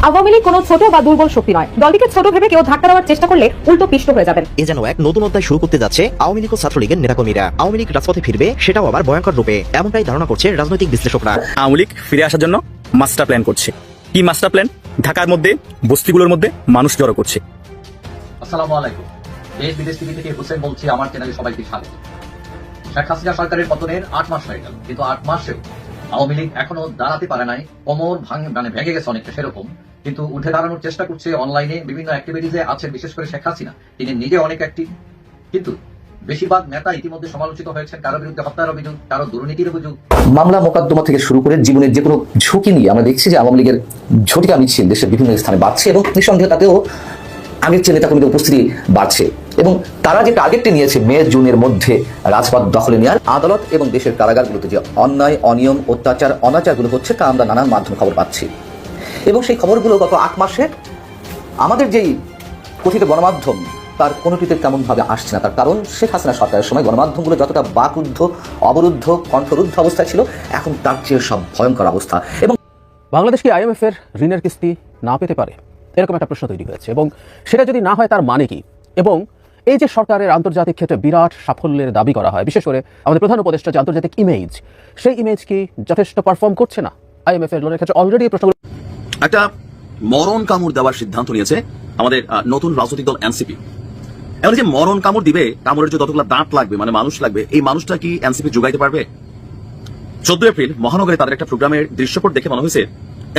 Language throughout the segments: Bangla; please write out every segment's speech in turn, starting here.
আওয়ামী লীগ কোনো ছোট বা দুর্বল শক্তি নয়। দলটিকে ছোট ভেবে কেউ ধাক্কা দেওয়ার চেষ্টা করলে উল্টো পিষ্ট হয়ে যাবেন। এ যেন এক নতুন অধ্যায় শুরু করতে যাচ্ছে আওয়ামী লীগ ও ছাত্রলীগের নেতাকর্মীরা। আওয়ামী লীগ রাজপথে ফিরবে, সেটাও আবার ভয়ঙ্কর রূপে, এমনটাই ধারণা করছে রাজনৈতিক বিশ্লেষকরা। আওয়ামী লীগ ফিরে আসার জন্য মাস্টার প্ল্যান করছে। কি মাস্টার প্ল্যান? ঢাকার মধ্যে বস্তিগুলোর মধ্যে মানুষ জড়ো করছে। আসসালামু আলাইকুম। দেশ বিদেশ টিভি থেকে হোসেন বলছি, আমার চ্যানেলে সবাইকে স্বাগত। শেখ হাসিনা সরকারের পতনের 8 মাস হয়ে গেল, কিন্তু 8 মাসেও আওয়ামী লীগ এখনো দাঁড়াতে পারে নাই। কোমর ভেঙে গেছে অনেকটা সেরকম, কিন্তু উঠে দাঁড়ানোর চেষ্টা করছে। অনলাইনে বিভিন্ন অ্যাক্টিভিটিজে আছেন, বিশেষ করে শেখ হাসিনা, তিনি নিজে অনেক অ্যাক্টিভ। কিন্তু বেশিরভাগ নেতা ইতিমধ্যে সমালোচিত হয়েছেন, কারো বিরুদ্ধে হত্যার অভিযোগ, কারো দুর্নীতির অভিযোগ। মামলা মোকদ্দমা থেকে শুরু করে জীবনের যে কোনো ঝুঁকি নিয়ে আমরা দেখছি যে আওয়ামী লীগের ঝটিকা মিছিল দেশের বিভিন্ন স্থানে বাড়ছে এবং নিঃসন্দেহে তাতেও আগের চেয়ে নেতাকর্মীদের উপস্থিতি বাড়ছে এবং তারা যে টার্গেটটি নিয়েছে মে জুনের মধ্যে রাজপথ দখলে নেওয়ার, আদালত এবং দেশের কারাগারগুলোতে যে অন্যায়, অনিয়ম, অত্যাচার, অনাচারগুলো হচ্ছে তা আমরা নানান মাধ্যমে খবর পাচ্ছি এবং সেই খবরগুলো গত 8 মাসে আমাদের যেই কথিত গণমাধ্যম তার কোনোটিতে তেমনভাবে আসছে না। তার কারণ শেখ হাসিনা সরকারের সময় গণমাধ্যমগুলো যতটা বাকরুদ্ধ, অবরুদ্ধ, কণ্ঠরুদ্ধ অবস্থায় ছিল, এখন তার চেয়ে সব ভয়ঙ্কর অবস্থা। এবং বাংলাদেশ কি IMF এর ঋণের কিস্তি না পেতে পারে, এরকম একটা প্রশ্ন তৈরি হয়েছে এবং সেটা যদি না হয় তার মানে কি? এবং এই যে সরকারের আন্তর্জাতিক ক্ষেত্রে বিরাট সাফল্যের দাবি করা হয়, বিশেষ করে আমাদের প্রধান উপদেষ্টা যে আন্তর্জাতিক ইমেজ, সেই ইমেজ কি যথেষ্ট পারফর্ম করছে না? IMF এর লোনের ক্ষেত্রে অলরেডি এই প্রশ্নগুলো একটা মরণ কামড় দেওয়ার সিদ্ধান্ত নিয়েছে আমাদের নতুন রাজনৈতিক দল এনসিপি। এবার যে মরণ কামড় দিবে, কামড়ের যে যতগুলো দাঁত লাগবে, মানে মানুষ লাগবে, এই মানুষটা কি এনসিপি যোগাইতে পারবে? 14 এপ্রিল মহানগরে তাদের একটা প্রোগ্রামের দৃশ্যপট দেখে মনে হয়েছে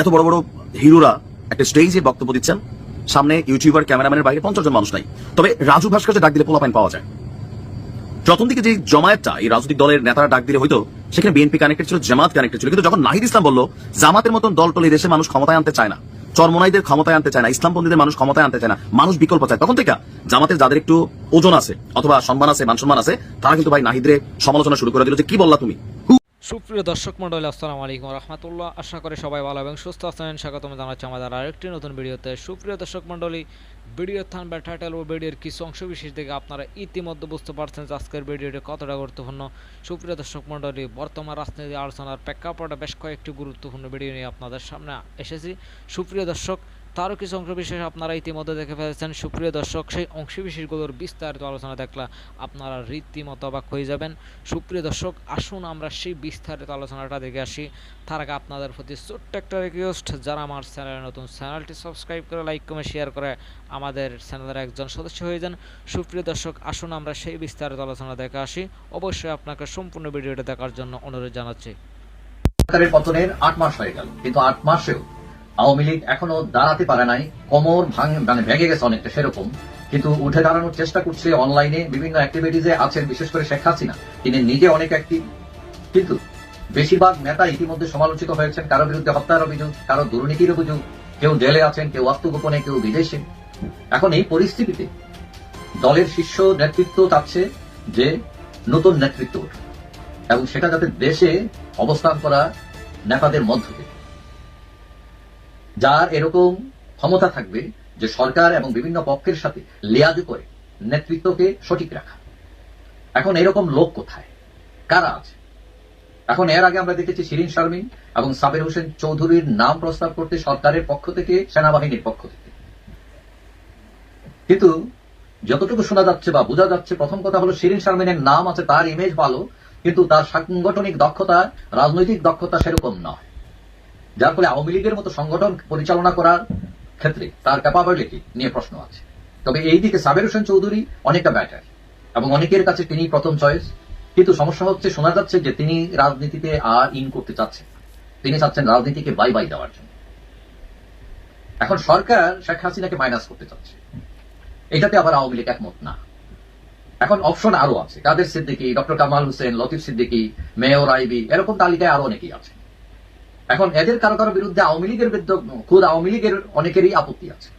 এত বড় বড় হিরোরা একটা স্টেজে বক্তব্য দিচ্ছেন, সামনে ইউটিউবার, ক্যামেরাম্যানের বাইরে 50 জন মানুষ নাই। তবে রাজু ভাস্কর্য ডাক দিলে পোলাপাইন পাওয়া যায়। প্রথম দিকে যে জমায়েতটা এই রাজনৈতিক দলের নেতারা ডাক দিলে হয়তো সেখানে বিএনপি কানেক্টেড ছিল, জামাত কানেক্টেড ছিল, কিন্তু যখন নাহিদ ইসলাম বলল জামাতের মতন দল টল এই দেশে মানুষ ক্ষমতায় আনতে চায় না, চরমনাইদের ক্ষমতায় আনতে চায় না, ইসলামপন্থীদের মানুষ ক্ষমতায় আনতে চায় না, মানুষ বিকল্প চায়, তখন থেকে জামাতের যাদের একটু ওজন আছে অথবা সম্মান আছে, মান সম্মান আছে, তারা কিন্তু ভাই নাহিদরে সমালোচনা শুরু করে দিল যে কি বললা তুমি। সুপ্রিয় দর্শক মণ্ডলী, আসসালামু আলাইকুম রহমতুল্লাহ। আশা করি সবাই ভালো এবং সুস্থ আছেন। স্বাগতম জানাচ্ছি আমাদের আরেকটি নতুন ভিডিওতে। সুপ্রিয় দর্শক মণ্ডলী, ভিডিওর থাম্বনেল, টাইটেল ও ভিডিওর কিছু অংশ বিশেষ থেকে আপনারা ইতিমধ্যে বুঝতে পারছেন যে আজকের ভিডিওটি কতটা গুরুত্বপূর্ণ। সুপ্রিয় দর্শক মণ্ডলী, বর্তমান রাজনীতি আলোচনার প্রেক্ষাপটে বেশ কয়েকটি গুরুত্বপূর্ণ ভিডিও নিয়ে আপনাদের সামনে এসেছি। সুপ্রিয় দর্শক, তারও কিছু অংশ বিশেষ আপনারা ইতিমধ্যে দেখে ফেলেছেন। সুপ্রিয় দর্শক, সেই অংশ বিশেষগুলোর বিস্তারিত আলোচনা দেখলে আপনারা রীতিমতো অবাক হয়ে যাবেন। সুপ্রিয় দর্শক, আসুন আমরা সেই বিস্তারিত আলোচনাটা দেখে আসি। তার আগে আপনাদের প্রতি ছোট্ট একটা রিকোয়েস্ট, যারা আমার চ্যানেলে নতুন, চ্যানেলটি সাবস্ক্রাইব করে, লাইক, কমেন্ট, শেয়ার করে আমাদের চ্যানেলের একজন সদস্য হয়ে যান। সুপ্রিয় দর্শক, আসুন আমরা সেই বিস্তারিত আলোচনা দেখে আসি। অবশ্যই আপনাকে সম্পূর্ণ ভিডিওটা দেখার জন্য অনুরোধ জানাচ্ছি। সরকারের পতনের 8 মাস হয়ে গেল, কিন্তু 8 মাসেও আওয়ামী লীগ এখনো দাঁড়াতে পারে নাই। কোমর ভেঙে গেছে অনেকটা সেরকম, কিন্তু উঠে দাঁড়ানোর চেষ্টা করছে। অনলাইনে বিভিন্ন অ্যাক্টিভিটিজে আছেন, বিশেষ করে শেখ হাসিনা, তিনি নিজে অনেক অ্যাক্টিভ। কিন্তু বেশিরভাগ নেতা ইতিমধ্যে সমালোচিত হয়েছেন, কারো বিরুদ্ধে হত্যার অভিযোগ, কারো দুর্নীতির অভিযোগ, কেউ জেলে আছেন, কেউ আত্মগোপনে, কেউ বিদেশে। এখন এই পরিস্থিতিতে দলের শীর্ষ নেতৃত্ব চাচ্ছে যে নতুন নেতৃত্ব এবং সেটা যাতে দেশে অবস্থান করা নেতাদের মধ্য থেকে, যার এরকম ক্ষমতা থাকবে যে সরকার এবং বিভিন্ন পক্ষের সাথে লিয়াজ করে নেতৃত্বকে সঠিক রাখা। এখন এরকম লোক কোথায়, কারা আছে? এখন এর আগে আমরা দেখেছি শিরিন শারমিন এবং সাবের হোসেন চৌধুরীর নাম প্রস্তাব করতে সরকারের পক্ষ থেকে, সেনাবাহিনীর পক্ষ থেকে। কিন্তু যতটুকু শোনা যাচ্ছে বা বোঝা যাচ্ছে, প্রথম কথা হলো শিরিন শারমিনের নাম আছে, তার ইমেজ ভালো, কিন্তু তার সাংগঠনিক দক্ষতা, রাজনৈতিক দক্ষতা সেরকম নয়, যার ফলে আওয়ামী লীগের মতো সংগঠন পরিচালনা করার ক্ষেত্রে তার ক্যাপাবিলিটি নিয়ে প্রশ্ন আছে। তবে এই দিকে সাবের হোসেন চৌধুরী অনেকটা ব্যাটার এবং অনেকের কাছে তিনি প্রথম চয়েস। কিন্তু সমস্যা হচ্ছে, শোনা যাচ্ছে যে তিনি রাজনীতিতে আর ইন করতে চাচ্ছেন, তিনি চাচ্ছেন রাজনীতিকে বাই বাই দেওয়ার জন্য। এখন সরকার শেখ হাসিনাকে মাইনাস করতে চাচ্ছে, এটাতে আবার আওয়ামী লীগ একমত না। এখন অপশন আরো আছে, কাদের সিদ্দিকী, ডক্টর কামাল হোসেন, লতিফ সিদ্দিকী, মেয়র আইবি, এরকম তালিকায় আরো অনেকেই আছে। এখন এদের কারো কারো বিরুদ্ধে আওয়ামী লীগের খুদ আওয়ামী লীগের অনেকেরই আপত্তি আছে।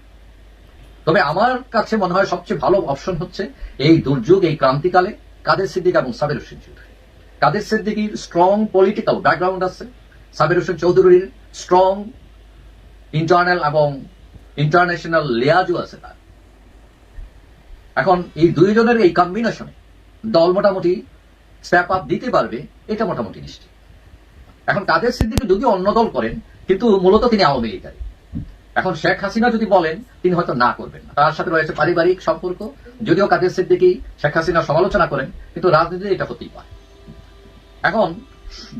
তবে আমার কাছে মনে হয় সবচেয়ে ভালো অপশন হচ্ছে এই দুর্যোগ, এই ক্রান্তিকালে কাদের সিদ্দিকী এবং সাবের হোসেন চৌধুরী। কাদের সিদ্দিকীর স্ট্রং পলিটিক্যাল ব্যাকগ্রাউন্ড আছে, সাবের হোসেন চৌধুরীর স্ট্রং ইন্টারনাল এবং ইন্টারন্যাশনাল লিয়াজও আছে তার। এখন এই দুইজনের এই কম্বিনেশনে দল মোটামুটি স্ট্যাপ আপ দিতে পারবে, এটা মোটামুটি নিশ্চিত। এখন কাদের সিদ্দিকী যদিও অন্য দল করেন, কিন্তু মূলত তিনি আওয়ামী লীগের। এখন শেখ হাসিনা যদি বলেন তিনি হয়তো না করবেন না, তার সাথে রয়েছে পারিবারিক সম্পর্ক, যদিও কাদের সিদ্দিকী শেখ হাসিনা সমালোচনা করেন, কিন্তু রাজনীতিতে এটা হতেই পারে। এখন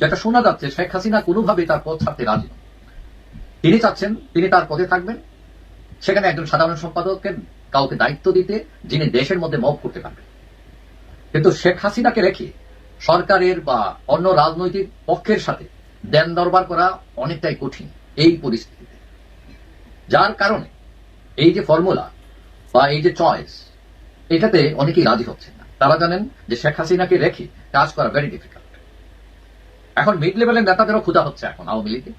যেটা শোনা যাচ্ছে, শেখ হাসিনা কোনোভাবেই তার পদ ছাড়তে রাজি নন। তিনি চাচ্ছেন তিনি তার পদে থাকবেন, সেখানে একজন সাধারণ সম্পাদককে কাউকে দায়িত্ব দিতে, যিনি দেশের মধ্যে মব করতে পারবেন। কিন্তু শেখ হাসিনাকে রেখে সরকারের বা অন্য রাজনৈতিক পক্ষের সাথে দেন দরবার করা অনেকটাই কঠিন এই পরিস্থিতিতে, যার কারণে এই যে ফর্মুলা বা এই যে চয়েস, এটাতে অনেকেই রাজি হচ্ছেন না। তারা জানেন যে শেখ হাসিনাকে রেখে কাজ করা ভেরি ডিফিকাল্ট। এখন মিড লেভেলের নেতাদেরও ক্ষুধা হচ্ছে এখন আওয়ামী লীগে,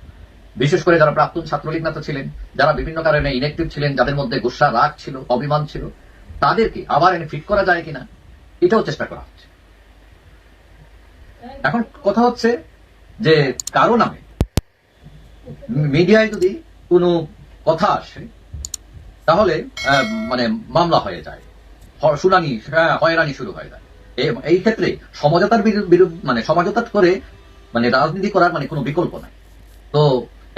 বিশেষ করে যারা প্রাক্তন ছাত্রলীগ নেতা ছিলেন, যারা বিভিন্ন কারণে ইনঅ্যাক্টিভ ছিলেন, যাদের মধ্যে গুসা, রাগ ছিল, অভিমান ছিল, তাদেরকে আবার এনে ফিট করা যায় কিনা এটাও চেষ্টা করা হচ্ছে। এখন কথা হচ্ছে যে কারো নামে মিডিয়ায় যদি কোনো কথা আসে তাহলে মানে মামলা হয়ে যায়, শুনানি হয়রানি শুরু হয়ে যায়। এই ক্ষেত্রে সমঝোতার বিরুদ্ধে মানে সমঝোতা করে মানে রাজনীতি করার মানে কোনো বিকল্প নাই। তো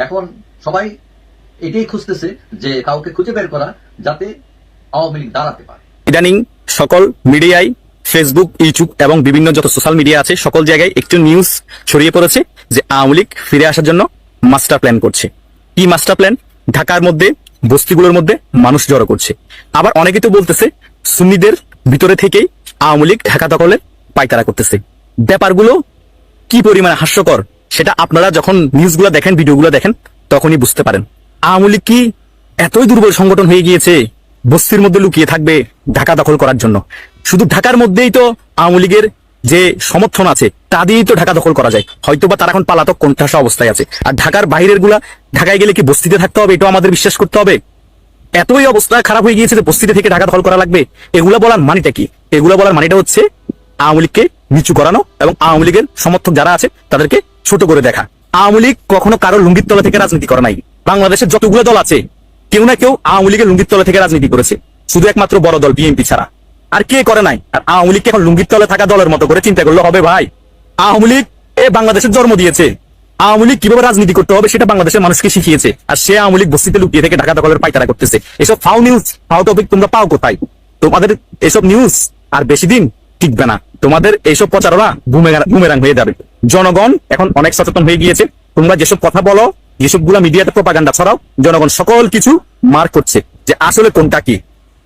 এখন সবাই এটাই খুঁজতেছে যে কাউকে খুঁজে বের করা যাতে আওয়ামী লীগ দাঁড়াতে পারে। ইদানিং সকল মিডিয়ায়, ফেসবুক, ইউটিউব এবং বিভিন্ন যত সোশ্যাল মিডিয়া আছে সকল জায়গায় একটি নিউজ ছড়িয়ে পড়েছে যে আওয়ামী লীগ ফিরে আসার জন্য মাস্টার প্ল্যান করছে। কি মাস্টার প্ল্যান? ঢাকার মধ্যে বস্তিগুলোর মধ্যে মানুষ জড়ো করছে। আবার অনেকে তো বলতেছে সুন্নিদের ভিতরে থেকেই আওয়ামী লীগ ঢাকা দখলে পায়তারা করতেছে। ব্যাপারগুলো কি পরিমাণে হাস্যকর সেটা আপনারা যখন নিউজগুলো দেখেন, ভিডিওগুলো দেখেন, তখনই বুঝতে পারেন। আওয়ামী লীগ কি এতই দুর্বল সংগঠন হয়ে গিয়েছে বস্তির মধ্যে লুকিয়ে থাকবে ঢাকা দখল করার জন্য? শুধু ঢাকার মধ্যেই তো আওয়ামী লীগের যে সমর্থন আছে তা দিয়েই তো ঢাকা দখল করা যায়। হয়তোবা তারা এখন পালাতক কোণঠাসা অবস্থায় আছে। আর ঢাকার বাইরের গুলা ঢাকায় গেলে কি বস্তিতে থাকতে হবে? এটাও আমাদের বিশ্বাস করতে হবে। এতই অবস্থা খারাপ হয়ে গিয়েছে যে বস্তিতে থেকে ঢাকা দখল করা লাগবে। এগুলা বলার মানেটা কি? এগুলা বলার মানেটা হচ্ছে আওয়ামী লীগকে নিচু করানো এবং আওয়ামী লীগের সমর্থক যারা আছে তাদেরকে ছোট করে দেখা। আওয়ামী লীগ কখনো কারো লুঙ্গির তলা থেকে রাজনীতি করে নাই। বাংলাদেশের যতগুলো দল আছে কেউ না কেউ আওয়ামী লীগের লুঙ্গির তলা থেকে রাজনীতি করেছে, শুধু একমাত্র বড় দল বিএনপি ছাড়া। আর কে করে নাই? আর আওয়ামী লীগকে এখন লুঙ্গির তলে থাকা দলের মতো করে চিন্তা করলে হবে ভাই? আওয়ামী লীগ বাংলাদেশের জন্ম দিয়েছে। আওয়ামী লীগ কিভাবে রাজনীতি করতে হবে সেটা বাংলাদেশের মানুষকে শিখিয়েছে। আর সে আওয়ামী লীগ বস্তিতে লুকিয়ে থেকে ঢাকা দখলের পায়তারা করতেছে। এসব ফাউ নিউজ, ফাউ টপিক তোমরা পাও কোথায়? তোমাদের এসব নিউজ আর বেশি দিন টিকবে না। তোমাদের এইসব প্রচারণা বুমেরাং হয়ে যাবে। জনগণ এখন অনেক সচেতন হয়ে গিয়েছে। তোমরা যেসব কথা বলো, যেসব গুলা মিডিয়াতে প্রপাগান্ডা ছড়াও, জনগণ সকল কিছু মার্ক করছে যে আসলে কোনটা কি।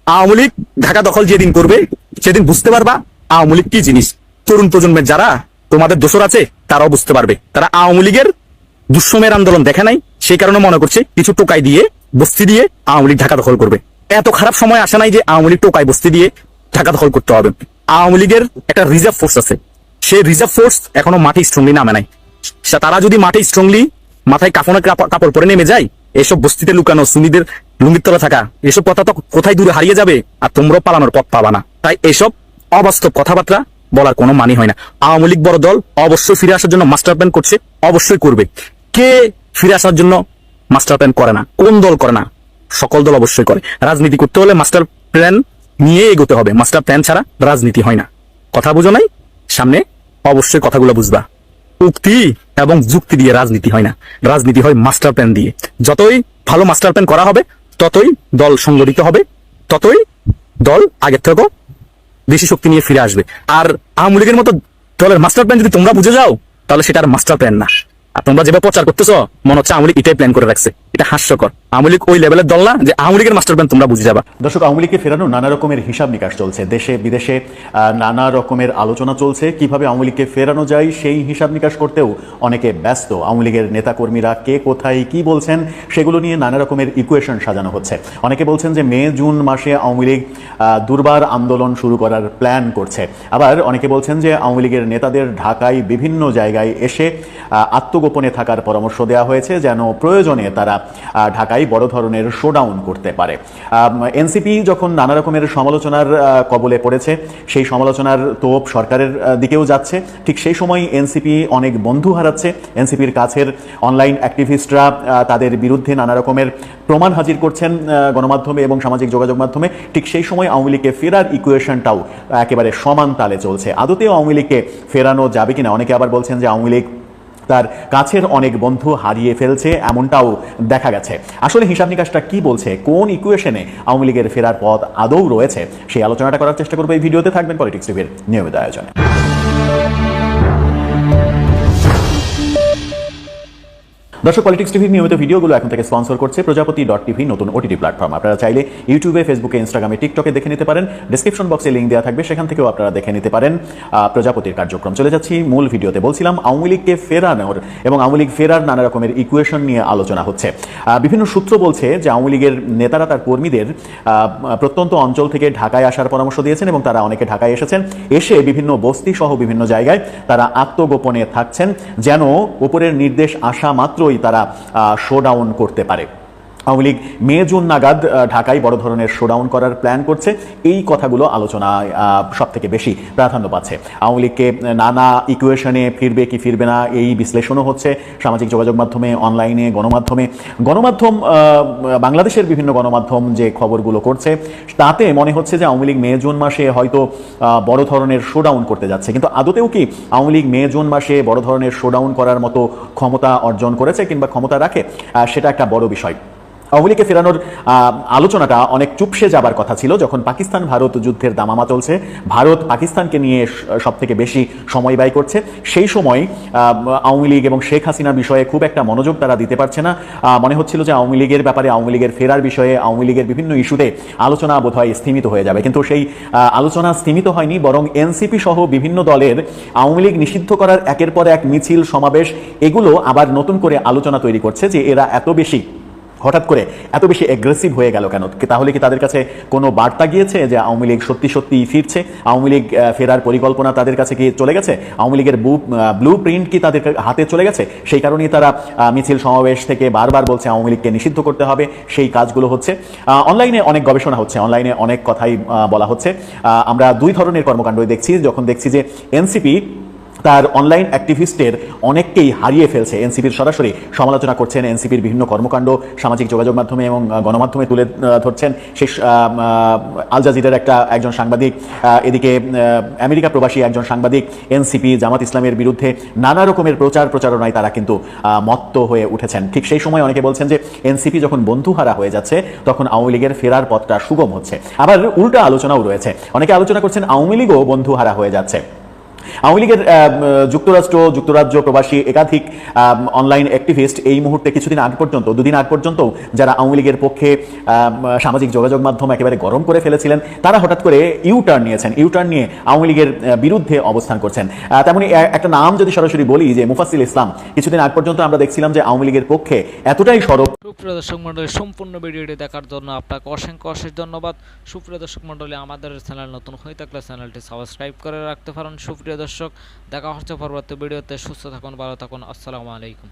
আওয়ামী লীগ ঢাকা দখল যেদিন করবে সেদিন বুঝতে পারবা আওয়ামী লীগ কি জিনিস। তরুণ প্রজন্মের যারা তোমাদের দোসর আছে তারাও বুঝতে পারবে। তারা আওয়ামী লীগের দুঃসময়ের আন্দোলন দেখে নাই, সেই কারণে মনে করছে কিছু টোকাই দিয়ে, বস্তি দিয়ে আওয়ামী লীগ ঢাকা দখল করবে। এত খারাপ সময় আসে নাই যে আওয়ামী লীগ টোকাই বস্তি দিয়ে ঢাকা দখল করতে হবে। আওয়ামী লীগের একটা রিজার্ভ ফোর্স আছে, সেই রিজার্ভ ফোর্স এখনো মাঠে স্ট্রংলি নামে নাই। তারা যদি মাঠে স্ট্রংলি মাথায় কাফনের কাপড় পরে নেমে যায়, এসব বস্তিতে লুকানো সুন্নিদের লুঙ্গির তলা থাকা এসব কথা তো কোথায় দূরে হারিয়ে যাবে, আর তোমরাও পালানোর পথ পাবা না। তাই এসব অবাস্তব কথাবার্তা বলার কোনো মানে হয় না। আওয়ামী লীগ বড় দল, অবশ্যই ফিরে আসার জন্য মাস্টার প্ল্যান করছে, অবশ্যই করবে। কে ফিরে আসার জন্য মাস্টার প্ল্যান করে না? কোন দল করে না? সকল দল অবশ্যই করে। রাজনীতি করতে হলে মাস্টার প্ল্যান নিয়ে এগোতে হবে। মাস্টার প্ল্যান ছাড়া রাজনীতি হয় না। কথা বুঝো নাই? সামনে অবশ্যই কথাগুলো বুঝবা। উক্তি এবং যুক্তি দিয়ে রাজনীতি হয় না, রাজনীতি হয় মাস্টার প্ল্যান দিয়ে। যতই ভালো মাস্টার প্ল্যান করা হবে ততই দল সংগঠিত হবে, ততই দল আগের থেকে বেশি শক্তি নিয়ে ফিরে আসবে। আর আওয়ামী লীগের মতো দলের মাস্টার প্ল্যান যদি তোমরা বুঝে যাও তাহলে সেটা আর মাস্টার প্ল্যান না। আর তোমরা যেভাবে প্রচার করতেছো মনে হচ্ছে আওয়ামী লীগ এটাই প্ল্যান করে রাখছে, এটা হাস্যকর। আওয়ামী লীগ ওই লেভেলের দল না যে আওয়ামী লীগের মাস্টার প্ল্যান তোমরা বুঝে যাবা। দর্শক, আওয়ামী লীগকে ফেরানো নানা রকমের হিসাব নিকাশ চলছে, দেশে বিদেশে নানা রকমের আলোচনা চলছে। কিভাবে আওয়ামী লীগকে ফেরানো যায় সেই হিসাব নিকাশ করতেও অনেকে ব্যস্ত। আওয়ামী লীগের নেতাকর্মীরা কে কোথায় কি বলছেন সেগুলো নিয়ে নানা রকমের ইকুয়েশন সাজানো হচ্ছে। অনেকে বলছেন যে মে জুন মাসে আওয়ামী লীগ দুর্বার আন্দোলন শুরু করার প্ল্যান করছে। আবার অনেকে বলছেন যে আওয়ামী লীগের নেতাদের ঢাকায় বিভিন্ন জায়গায় এসে আত্মগোপনে থাকার পরামর্শ দেওয়া হয়েছে, যেন প্রয়োজনে তারা ঢাকায় বড় ধরনের শোডাউন করতে পারে। এনসিপি যখন নানা রকমের সমালোচনার কবলে পড়েছে, সেই সমালোচনার তোপ সরকারের দিকেও যাচ্ছে, ঠিক সেই সময় এনসিপি অনেক বন্ধু হারাচ্ছে। এনসিপির কাছের অনলাইন অ্যাক্টিভিস্টরা তাদের বিরুদ্ধে নানা রকমের প্রমাণ হাজির করছেন গণমাধ্যমে এবং সামাজিক যোগাযোগ মাধ্যমে। ঠিক সেই সময় আওয়ামী লীগকে ফেরার ইকুয়েশনটাও একেবারে সমান তালে চলছে। আদতেও আওয়ামী লীগকে ফেরানো যাবে কিনা? অনেকে আবার বলছেন যে আওয়ামী লীগ তার কাছের অনেক বন্ধু হারিয়ে ফেলছে, এমনটাও দেখা গেছে। আসলে হিসাব নিকাশটা কি বলছে, কোন ইকুয়েশনে আওয়ামী লীগের ফেরার পথ আদৌ রয়েছে, সেই আলোচনাটা করার চেষ্টা করবো এই ভিডিওতে। থাকবেন পলিটিক্স টিভির নিয়মিত আয়োজনে। দর্শক, পলিটিক্স টিভির নিয়মিত ভিডিওগুলো এখন থেকে স্পন্সর করছে প্রজাপতি.টিভি, নতুন ওটিটি প্ল্যাটফর্ম। আপনারা চাইলে ইউটিউবে, ফেসবুকে, ইনস্টাগ্রামে, টিকটকে দেখে নিতে পারেন। ডেসক্রিপশন বক্সে লিঙ্ক দেওয়া থাকবে, সেখান থেকেও আপনারা দেখে নিতে পারেন প্রজাপতির কার্যক্রম। চলে যাচ্ছি মূল ভিডিওতে। বলছিলাম আওয়ামী লীগকে ফেরানোর এবং আওয়ামী লীগ ফেরার নানা রকমের ইকুয়েশন নিয়ে আলোচনা হচ্ছে। বিভিন্ন সূত্র বলছে যে আওয়ামী লীগের নেতারা তার কর্মীদের প্রত্যন্ত অঞ্চল থেকে ঢাকায় আসার পরামর্শ দিয়েছেন এবং তারা অনেকে ঢাকায় এসেছেন। এসে বিভিন্ন বস্তি সহ বিভিন্ন জায়গায় তারা আত্মগোপনে থাকছেন, যেন উপরের নির্দেশ আসা মাত্রই তারা শোডাউন করতে পারে। আওয়ামী লীগ মে জুন নাগাদ ঢাকায় বড় ধরনের শোডাউন করার প্ল্যান করছে। এই কথাগুলো আলোচনায় সব থেকে বেশি প্রাধান্য পাচ্ছে। আওয়ামী লীগকে নানা ইকুয়েশনে ফিরবে কি ফিরবে না এই বিশ্লেষণও হচ্ছে সামাজিক যোগাযোগ মাধ্যমে, অনলাইনে, গণমাধ্যম বাংলাদেশের বিভিন্ন গণমাধ্যম যে খবরগুলো করছে তাতে মনে হচ্ছে যে আওয়ামী লীগ মে জুন মাসে হয়তো বড় ধরনের শোডাউন করতে যাচ্ছে। কিন্তু আদতেও কি আওয়ামী লীগ মে জুন মাসে বড় ধরনের শোডাউন করার মতো ক্ষমতা অর্জন করেছে কিংবা ক্ষমতা রাখে, সেটা একটা বড় বিষয়। আওয়ামী লীগকে ফেরানোর আলোচনাটা অনেক চুপসে যাবার কথা ছিল যখন পাকিস্তান ভারত যুদ্ধের দামামা চলছে, ভারত পাকিস্তানকে নিয়ে সব থেকে বেশি সময় ব্যয় করছে। সেই সময় আওয়ামী লীগ এবং শেখ হাসিনার বিষয়ে খুব একটা মনোযোগ তারা দিতে পারছে না। মনে হচ্ছিল যে আওয়ামী লীগের ব্যাপারে, আওয়ামী লীগের ফেরার বিষয়ে, আওয়ামী লীগের বিভিন্ন ইস্যুতে আলোচনা বোধহয় স্থিমিত হয়ে যাবে। কিন্তু সেই আলোচনা স্থিমিত হয়নি, বরং এনসিপি সহ বিভিন্ন দলের আওয়ামী লীগ নিষিদ্ধ করার একের পর এক মিছিল, সমাবেশ, এগুলো আবার নতুন করে আলোচনা তৈরি করছে যে এরা হঠাৎ করে এত বেশি অ্যাগ্রেসিভ হয়ে গেল কেন। তাহলে কি তাদের কাছে কোনো বার্তা গিয়েছে যে আওয়ামী লীগ সত্যি সত্যি ফিরছে? আওয়ামী লীগ ফেরার পরিকল্পনা তাদের কাছে কি চলে গেছে? আওয়ামী লীগের ব্লু প্রিন্ট কি তাদের হাতে চলে গেছে? সেই কারণেই তারা মিছিল সমাবেশ থেকে বারবার বলছে আওয়ামী লীগকে নিষিদ্ধ করতে হবে। সেই কাজগুলো হচ্ছে। অনলাইনে অনেক গবেষণা হচ্ছে, অনলাইনে অনেক কথাই বলা হচ্ছে। আমরা দুই ধরনের কর্মকাণ্ডই দেখছি। যখন দেখছি যে এনসিপি তার অনলাইন অ্যাক্টিভিস্টের অনেককেই হারিয়ে ফেলছে, এনসিপির সরাসরি সমালোচনা করছেন, এনসিপির বিভিন্ন কর্মকাণ্ড সামাজিক যোগাযোগ মাধ্যমে এবং গণমাধ্যমে তুলে ধরছেন। সেই আল জাজিরার একজন সাংবাদিক, এদিকে আমেরিকা প্রবাসী একজন সাংবাদিক এনসিপি, জামাত ইসলামের বিরুদ্ধে নানা রকমের প্রচারণায় তারা কিন্তু মত্ত হয়ে উঠেছেন। ঠিক সেই সময় অনেকে বলছেন যে এনসিপি যখন বন্ধুহারা হয়ে যাচ্ছে তখন আওয়ামী লীগের ফেরার পথটা সুগম হচ্ছে। আবার উল্টা আলোচনাও রয়েছে, অনেকে আলোচনা করছেন আওয়ামী লীগও বন্ধুহারা হয়ে যাচ্ছে। আওয়ামী লীগের যুক্তরাজ্য প্রবাসী একাধিক অনলাইন অ্যাক্টিভিস্ট এই মুহূর্তে দুদিন আগ পর্যন্ত যারা আওয়ামী লীগের পক্ষে সামাজিক যোগাযোগ মাধ্যম একেবারে গরম করে ফেলেছিলেন, তারা হঠাৎ করে ইউটার্ন নিয়ে আওয়ামী লীগের বিরুদ্ধে অবস্থান করছেন। তেমনি একটা নাম যদি সরাসরি বলি যে মুফাসিল ইসলাম, কিছুদিন আগ পর্যন্ত আমরা দেখছিলাম যে আওয়ামী লীগের পক্ষে এতটাই সরব। সুপ্রিয় দর্শক মণ্ডলী, সম্পূর্ণ ভিডিওটি দেখার জন্য আপনাকে অশেষ ধন্যবাদ। সুপ্রিয় দর্শক মণ্ডলী, আমাদের চ্যানেল নতুন হয়ে থাকলে চ্যানেলটি সাবস্ক্রাইব করে রাখতে পারেন। সুপ্রিয় দর্শক, দেখা হচ্ছে পরবর্তী ভিডিওতে। সুস্থ থাকুন, ভালো থাকুন, আসসালামু আলাইকুম।